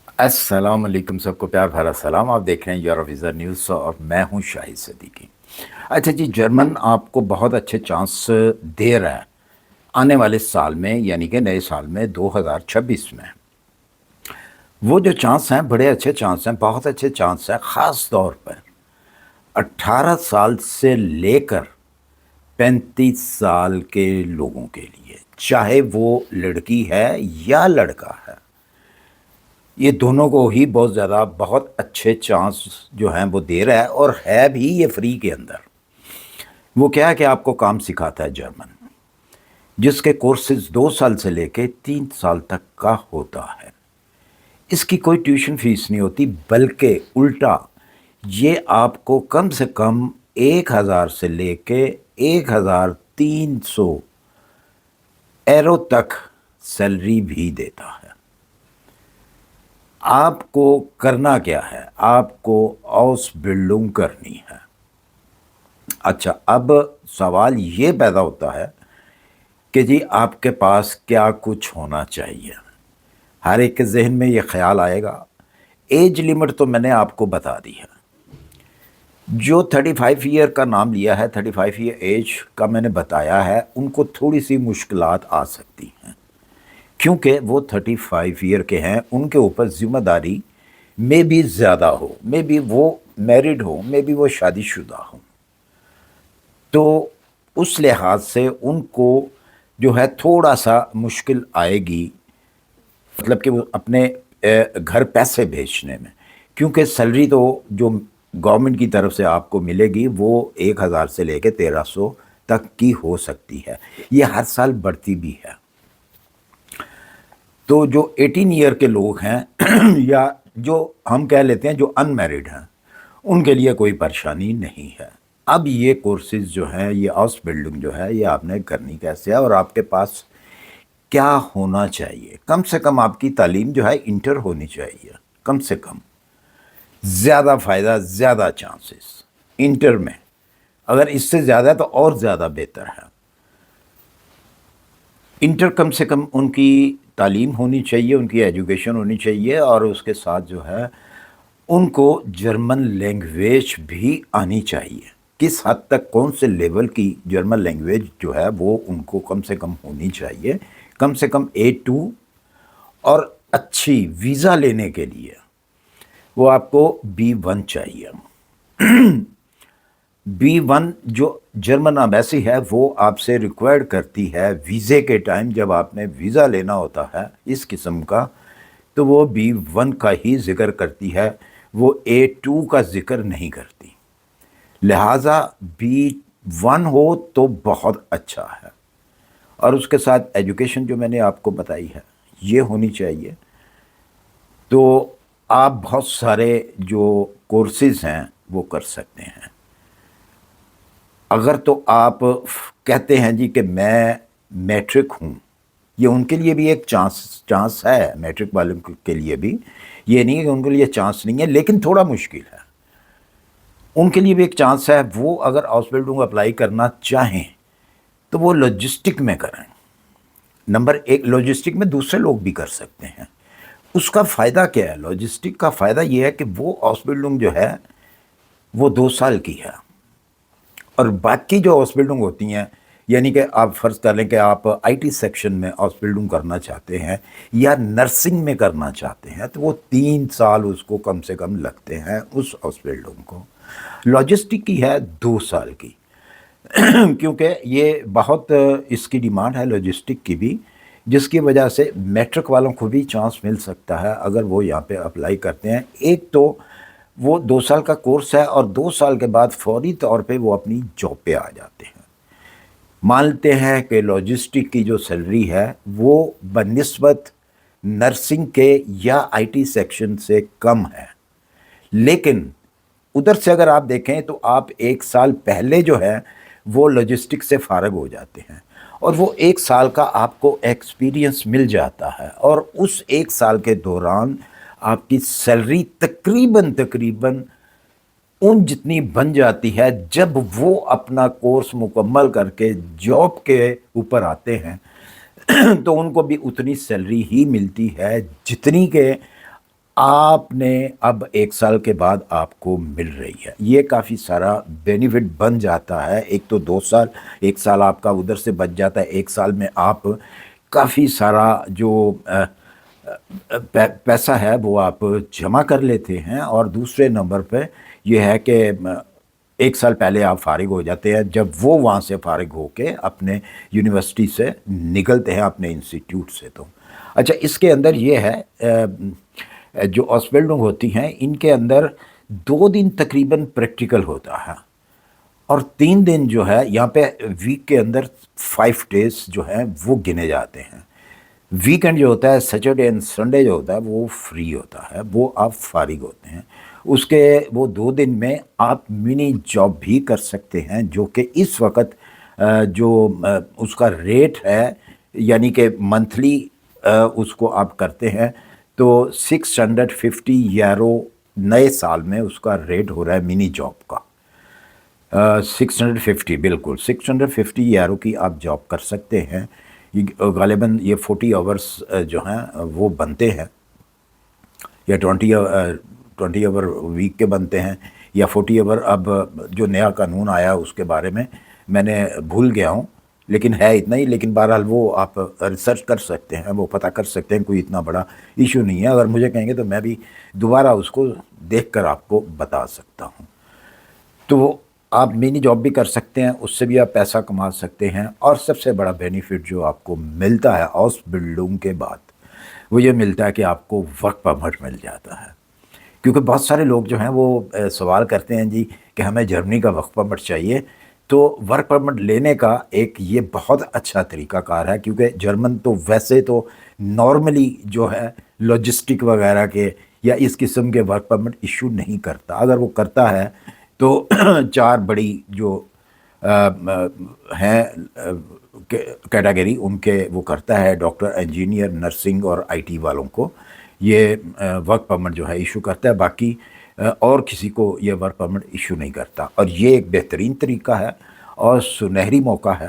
السلام علیکم، سب کو پیار بھرا سلام۔ آپ دیکھ رہے ہیں یورو ویزا نیوز اور میں ہوں شاہد صدیقی۔ اچھا جی، جرمن آپ کو بہت اچھے چانس دے رہا ہے آنے والے سال میں، یعنی کہ نئے سال میں 2026 میں۔ وہ جو چانس ہیں بڑے اچھے چانس ہیں، بہت اچھے چانس ہیں، خاص طور پر 18 سال سے لے کر 35 سال کے لوگوں کے لیے، چاہے وہ لڑکی ہے یا لڑکا ہے، یہ دونوں کو ہی بہت زیادہ بہت اچھے چانس جو ہیں وہ دے رہا ہے، اور ہے بھی یہ فری کے اندر۔ وہ کیا ہے کہ آپ کو کام سکھاتا ہے جرمن، جس کے کورسز 2 سال سے لے کے 3 سال تک کا ہوتا ہے۔ اس کی کوئی ٹیوشن فیس نہیں ہوتی، بلکہ الٹا یہ آپ کو کم سے کم 1,000 سے لے کے 1,300 ایرو تک سیلری بھی دیتا ہے۔ آپ کو کرنا کیا ہے؟ آپ کو آؤس بلڈنگ کرنی ہے۔ اچھا، اب سوال یہ پیدا ہوتا ہے کہ جی آپ کے پاس کیا کچھ ہونا چاہیے۔ ہر ایک کے ذہن میں یہ خیال آئے گا۔ ایج لیمٹ تو میں نے آپ کو بتا دی ہے۔ جو 35 ایئر کا نام لیا ہے، 35 ایئر ایج کا میں نے بتایا ہے، ان کو تھوڑی سی مشکلات آ سکتی ہیں، کیونکہ وہ 35 ایئر کے ہیں، ان کے اوپر ذمہ داری میں بھی زیادہ ہو، میں بھی وہ میرڈ ہو، میں بھی وہ شادی شدہ ہوں، تو اس لحاظ سے ان کو جو ہے تھوڑا سا مشکل آئے گی، مطلب کہ وہ اپنے گھر پیسے بھیجنے میں، کیونکہ سیلری تو جو گورنمنٹ کی طرف سے آپ کو ملے گی وہ 1,000 سے لے کے 1,300 تک کی ہو سکتی ہے، یہ ہر سال بڑھتی بھی ہے۔ تو جو 18 ایئر کے لوگ ہیں یا جو ہم کہہ لیتے ہیں جو ان میرڈ ہیں، ان کے لیے کوئی پریشانی نہیں ہے۔ اب یہ کورسز جو ہیں، یہ ہاؤس بلڈنگ جو ہے، یہ آپ نے کرنی کیسے ہے، اور آپ کے پاس کیا ہونا چاہیے؟ کم سے کم آپ کی تعلیم جو ہے انٹر ہونی چاہیے، کم سے کم۔ زیادہ فائدہ، زیادہ چانسز انٹر میں، اگر اس سے زیادہ تو اور زیادہ بہتر ہے۔ انٹر کم سے کم ان کی تعلیم ہونی چاہیے، ان کی ایجوکیشن ہونی چاہیے، اور اس کے ساتھ جو ہے ان کو جرمن لینگویج بھی آنی چاہیے۔ کس حد تک، کون سے لیول کی جرمن لینگویج جو ہے وہ ان کو کم سے کم ہونی چاہیے، کم سے کم A2، اور اچھی ویزا لینے کے لیے وہ آپ کو B1 چاہیے۔ B1 جو جرمن ایمبیسی ہے وہ آپ سے ریکوائرڈ کرتی ہے ویزے کے ٹائم، جب آپ نے ویزا لینا ہوتا ہے اس قسم کا، تو وہ B1 کا ہی ذکر کرتی ہے، وہ A2 کا ذکر نہیں کرتی۔ لہٰذا B1 ہو تو بہت اچھا ہے، اور اس کے ساتھ ایجوکیشن جو میں نے آپ کو بتائی ہے یہ ہونی چاہیے۔ تو آپ بہت سارے جو کورسز ہیں وہ کر سکتے ہیں۔ اگر تو آپ کہتے ہیں جی کہ میں میٹرک ہوں، یہ ان کے لیے بھی ایک چانس ہے، میٹرک والوں کے لیے بھی، یہ نہیں کہ ان کے لیے چانس نہیں ہے، لیکن تھوڑا مشکل ہے، ان کے لیے بھی ایک چانس ہے۔ وہ اگر ہاؤس بلڈنگ اپلائی کرنا چاہیں تو وہ لاجسٹک میں کریں۔ نمبر 1، لاجسٹک میں دوسرے لوگ بھی کر سکتے ہیں۔ اس کا فائدہ کیا ہے؟ لاجسٹک کا فائدہ یہ ہے کہ وہ ہاؤس بلڈنگ جو ہے وہ 2 سال کی ہے، اور باقی جو ہاؤس بلڈنگ ہوتی ہیں، یعنی کہ آپ فرض کر لیں کہ آپ IT سیکشن میں ہاؤس بلڈنگ کرنا چاہتے ہیں یا نرسنگ میں کرنا چاہتے ہیں، تو وہ 3 سال اس کو کم سے کم لگتے ہیں اس ہاؤس بلڈنگ کو۔ لاجسٹک کی ہے 2 سال کی، کیونکہ یہ بہت اس کی ڈیمانڈ ہے لاجسٹک کی بھی، جس کی وجہ سے میٹرک والوں کو بھی چانس مل سکتا ہے اگر وہ یہاں پہ اپلائی کرتے ہیں۔ ایک تو وہ 2 سال کا کورس ہے، اور 2 سال کے بعد فوری طور پہ وہ اپنی جاب پہ آ جاتے ہیں۔ مانتے ہیں کہ لاجسٹک کی جو سیلری ہے وہ بنسبت نرسنگ کے یا IT سیکشن سے کم ہے، لیکن ادھر سے اگر آپ دیکھیں تو آپ 1 سال پہلے جو ہے وہ لاجسٹک سے فارغ ہو جاتے ہیں، اور وہ 1 سال کا آپ کو ایکسپیرینس مل جاتا ہے، اور اس 1 سال کے دوران آپ کی سیلری تقریباً ان جتنی بن جاتی ہے جب وہ اپنا کورس مکمل کر کے جاب کے اوپر آتے ہیں، تو ان کو بھی اتنی سیلری ہی ملتی ہے جتنی کہ آپ نے اب 1 سال کے بعد آپ کو مل رہی ہے، یہ کافی سارا بینیفٹ بن جاتا ہے۔ ایک تو 2 سال، 1 سال آپ کا ادھر سے بچ جاتا ہے، 1 سال میں آپ کافی سارا جو پیسہ ہے وہ آپ جمع کر لیتے ہیں، اور دوسرے نمبر پہ یہ ہے کہ 1 سال پہلے آپ فارغ ہو جاتے ہیں جب وہ وہاں سے فارغ ہو کے اپنے یونیورسٹی سے نکلتے ہیں، اپنے انسٹیٹیوٹ سے۔ تو اچھا، اس کے اندر یہ ہے جو آسبلڈنگ ہوتی ہیں ان کے اندر 2 دن تقریباً پریکٹیکل ہوتا ہے، اور 3 دن جو ہے یہاں پہ ویک کے اندر 5 days جو ہیں وہ گنے جاتے ہیں۔ ویکنڈ جو ہوتا ہے، سیٹرڈے اینڈ سنڈے جو ہوتا ہے وہ فری ہوتا ہے، وہ آپ فارغ ہوتے ہیں۔ اس کے وہ 2 دن میں آپ منی جاب بھی کر سکتے ہیں، جو کہ اس وقت جو اس کا ریٹ ہے، یعنی کہ منتھلی اس کو آپ کرتے ہیں تو 650 یورو نئے سال میں اس کا ریٹ ہو رہا ہے منی جاب کا۔ 650، بالکل 650 یورو کی آپ جاب کر سکتے ہیں۔ غالباً یہ 40 آورس جو ہیں وہ بنتے ہیں، یا 20 آور ویک کے بنتے ہیں، یا 40 آور۔ اب جو نیا قانون آیا اس کے بارے میں نے بھول گیا ہوں، لیکن ہے اتنا ہی۔ لیکن بہرحال وہ آپ ریسرچ کر سکتے ہیں، وہ پتہ کر سکتے ہیں، کوئی اتنا بڑا ایشو نہیں ہے۔ اگر مجھے کہیں گے تو میں بھی دوبارہ اس کو دیکھ کر آپ کو بتا سکتا ہوں۔ تو آپ منی جاب بھی کر سکتے ہیں، اس سے بھی آپ پیسہ کما سکتے ہیں، اور سب سے بڑا بینیفٹ جو آپ کو ملتا ہے ہاؤس بلڈنگ کے بعد، وہ یہ ملتا ہے کہ آپ کو ورک پرمٹ مل جاتا ہے۔ کیونکہ بہت سارے لوگ جو ہیں وہ سوال کرتے ہیں جی کہ ہمیں جرمنی کا ورک پرمٹ چاہیے۔ تو ورک پرمٹ لینے کا ایک یہ بہت اچھا طریقہ کار ہے، کیونکہ جرمن تو ویسے تو نارملی جو ہے لاجسٹک وغیرہ کے یا اس قسم کے ورک پرمٹ ایشو نہیں کرتا۔ اگر وہ کرتا ہے تو 4 بڑی جو ہیں کیٹیگری ان کے وہ کرتا ہے، ڈاکٹر، انجینئر، نرسنگ اور آئی ٹی والوں کو یہ ورک پرمٹ جو ہے ایشو کرتا ہے، باقی اور کسی کو یہ ورک پرمٹ ایشو نہیں کرتا۔ اور یہ ایک بہترین طریقہ ہے اور سنہری موقع ہے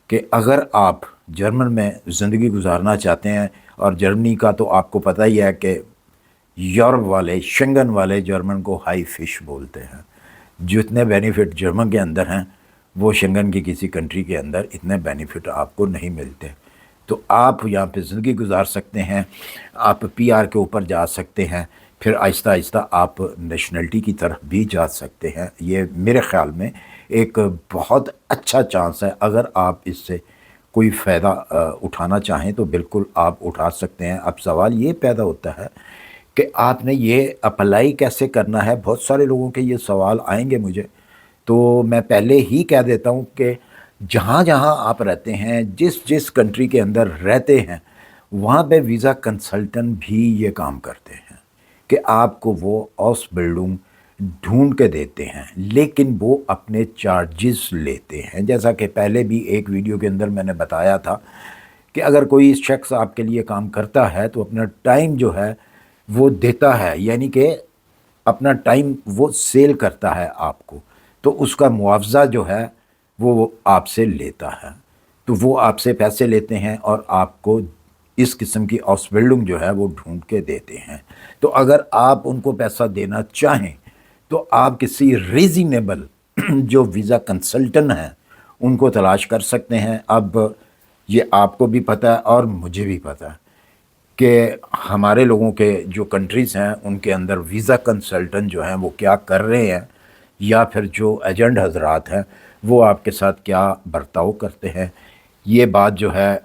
کہ اگر آپ جرمن میں زندگی گزارنا چاہتے ہیں، اور جرمنی کا تو آپ کو پتہ ہی ہے کہ یورپ والے، شنگن والے جرمن کو ہائی فش بولتے ہیں۔ جتنے بینیفٹ جرمن کے اندر ہیں وہ شنگن کی کسی کنٹری کے اندر اتنے بینیفٹ آپ کو نہیں ملتے۔ تو آپ یہاں پہ زندگی گزار سکتے ہیں، آپ پی آر کے اوپر جا سکتے ہیں، پھر آہستہ آہستہ آپ نیشنلٹی کی طرف بھی جا سکتے ہیں۔ یہ میرے خیال میں ایک بہت اچھا چانس ہے، اگر آپ اس سے کوئی فائدہ اٹھانا چاہیں تو بالکل آپ اٹھا سکتے ہیں۔ اب سوال یہ پیدا ہوتا ہے کہ آپ نے یہ اپلائی کیسے کرنا ہے۔ بہت سارے لوگوں کے یہ سوال آئیں گے مجھے، تو میں پہلے ہی کہہ دیتا ہوں کہ جہاں جہاں آپ رہتے ہیں، جس کنٹری کے اندر رہتے ہیں، وہاں پہ ویزا کنسلٹنٹ بھی یہ کام کرتے ہیں کہ آپ کو وہ ہاؤس بلڈنگ ڈھونڈ کے دیتے ہیں، لیکن وہ اپنے چارجز لیتے ہیں۔ جیسا کہ پہلے بھی ایک ویڈیو کے اندر میں نے بتایا تھا کہ اگر کوئی شخص آپ کے لیے کام کرتا ہے تو اپنا ٹائم جو ہے وہ دیتا ہے، یعنی کہ اپنا ٹائم وہ سیل کرتا ہے آپ کو، تو اس کا معاوضہ جو ہے وہ آپ سے لیتا ہے۔ تو وہ آپ سے پیسے لیتے ہیں اور آپ کو اس قسم کی ہاؤس بلڈنگ جو ہے وہ ڈھونڈ کے دیتے ہیں۔ تو اگر آپ ان کو پیسہ دینا چاہیں تو آپ کسی ریزنیبل جو ویزا کنسلٹنٹ ہیں ان کو تلاش کر سکتے ہیں۔ اب یہ آپ کو بھی پتہ ہے اور مجھے بھی پتہ ہے کہ ہمارے لوگوں کے جو کنٹریز ہیں ان کے اندر ویزا کنسلٹنٹ جو ہیں وہ کیا کر رہے ہیں، یا پھر جو ایجنٹ حضرات ہیں وہ آپ کے ساتھ کیا برتاؤ کرتے ہیں۔ یہ بات جو ہے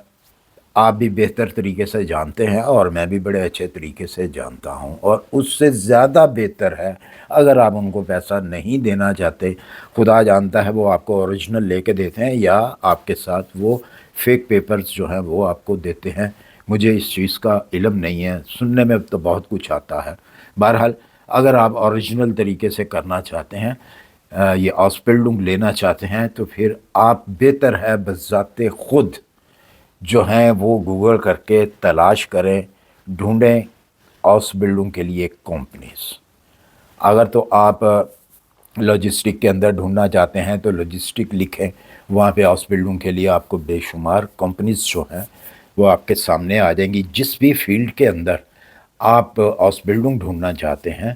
آپ بھی بہتر طریقے سے جانتے ہیں اور میں بھی بڑے اچھے طریقے سے جانتا ہوں، اور اس سے زیادہ بہتر ہے اگر آپ ان کو پیسہ نہیں دینا چاہتے، خدا جانتا ہے وہ آپ کو اوریجنل لے کے دیتے ہیں یا آپ کے ساتھ وہ فیک پیپرز جو ہیں وہ آپ کو دیتے ہیں۔ مجھے اس چیز کا علم نہیں ہے، سننے میں تو بہت کچھ آتا ہے۔ بہرحال اگر آپ اوریجنل طریقے سے کرنا چاہتے ہیں، یہ ہاؤس بلڈنگ لینا چاہتے ہیں، تو پھر آپ بہتر ہے بذات خود جو ہیں وہ گوگل کر کے تلاش کریں، ڈھونڈیں ہاؤس بلڈنگ کے لیے کمپنیز۔ اگر تو آپ لاجسٹک کے اندر ڈھونڈنا چاہتے ہیں تو لاجسٹک لکھیں، وہاں پہ ہاؤس بلڈنگ کے لیے آپ کو بے شمار کمپنیز جو ہیں وہ آپ کے سامنے آ جائیں گی۔ جس بھی فیلڈ کے اندر آپ ہاؤس بلڈنگ ڈھونڈنا چاہتے ہیں،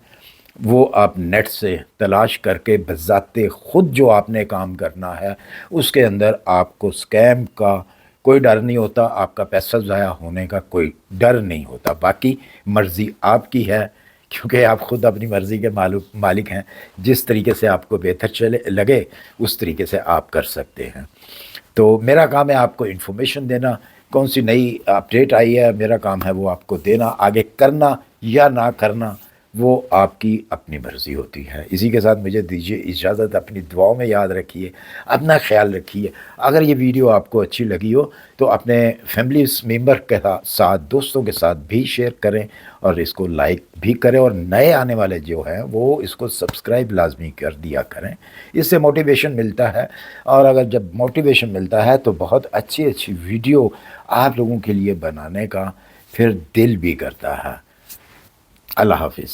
وہ آپ نیٹ سے تلاش کر کے بذات خود جو آپ نے کام کرنا ہے، اس کے اندر آپ کو اسکیم کا کوئی ڈر نہیں ہوتا، آپ کا پیسہ ضائع ہونے کا کوئی ڈر نہیں ہوتا۔ باقی مرضی آپ کی ہے، کیونکہ آپ خود اپنی مرضی کے مالک ہیں، جس طریقے سے آپ کو بہتر چلے لگے اس طریقے سے آپ کر سکتے ہیں۔ تو میرا کام ہے آپ کو انفارمیشن دینا، کون سی نئی اپڈیٹ آئی ہے میرا کام ہے وہ آپ کو دینا، آگے کرنا یا نہ کرنا وہ آپ کی اپنی مرضی ہوتی ہے۔ اسی کے ساتھ مجھے دیجیے اجازت، اپنی دعاؤں میں یاد رکھیے، اپنا خیال رکھیے۔ اگر یہ ویڈیو آپ کو اچھی لگی ہو تو اپنے فیملیز ممبر کے ساتھ، دوستوں کے ساتھ بھی شیئر کریں اور اس کو لائک بھی کریں، اور نئے آنے والے جو ہیں وہ اس کو سبسکرائب لازمی کر دیا کریں، اس سے موٹیویشن ملتا ہے، اور اگر جب موٹیویشن ملتا ہے تو بہت اچھی اچھی ویڈیو آپ لوگوں کے لیے بنانے کا پھر دل بھی کرتا ہے۔ اللہ حافظ۔